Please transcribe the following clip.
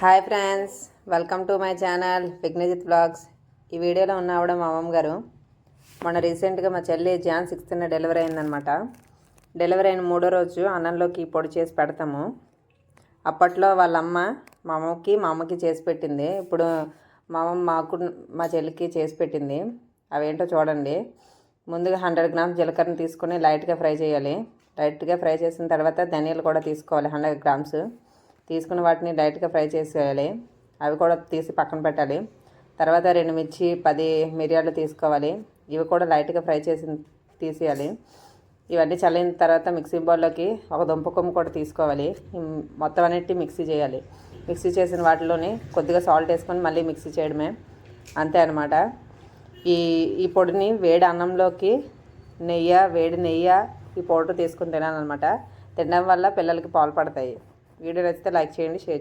Hi friends, welcome to my channel Vighnajit blogs. ఈ వీడియోలో ఉన్న ఆవిడ మా అమ్మమ్మ గారు. మొన్న రీసెంట్గా మా చెల్లి జాన్ 6th డెలివరీ అయిందనమాట. డెలివరీ అయిన 3వ రోజు అన్నంలోకి పొడి చేసి పెడతాము. అప్పట్లో వాళ్ళ అమ్మ మా అమ్మకి చేసి పెట్టింది. ఇప్పుడు మా అమ్మ మా చెల్లికి చేసి పెట్టింది. అవేంటో చూడండి. ముందుగా 100 grams జీలకర్రను తీసుకొని లైట్గా ఫ్రై చేయాలి. లైట్గా ఫ్రై చేసిన తర్వాత ధనియాలు కూడా తీసుకోవాలి. 100 grams తీసుకున్న వాటిని లైట్గా ఫ్రై చేసేయాలి. అవి కూడా తీసి పక్కన పెట్టాలి. తర్వాత 2 మిర్చి 10 మిరియాలు తీసుకోవాలి. ఇవి కూడా లైట్గా ఫ్రై చేసి తీసేయాలి. ఇవన్నీ చల్లిన తర్వాత మిక్సీ బౌల్లోకి ఒక దుంప కొమ్ము కూడా తీసుకోవాలి. మొత్తం అన్నిటి మిక్సీ చేయాలి. మిక్సీ చేసిన వాటిలోని కొద్దిగా సాల్ట్ వేసుకొని మళ్ళీ మిక్సీ చేయడమే, అంతే అనమాట. ఈ పొడిని వేడి అన్నంలోకి వేడి నెయ్యి ఈ పౌడర్ తీసుకుని తినాలన్నమాట. తినడం వల్ల పిల్లలకి పాలు పడతాయి. వీడియో నచ్చితే లైక్ చేయండి, షేర్ చేయండి.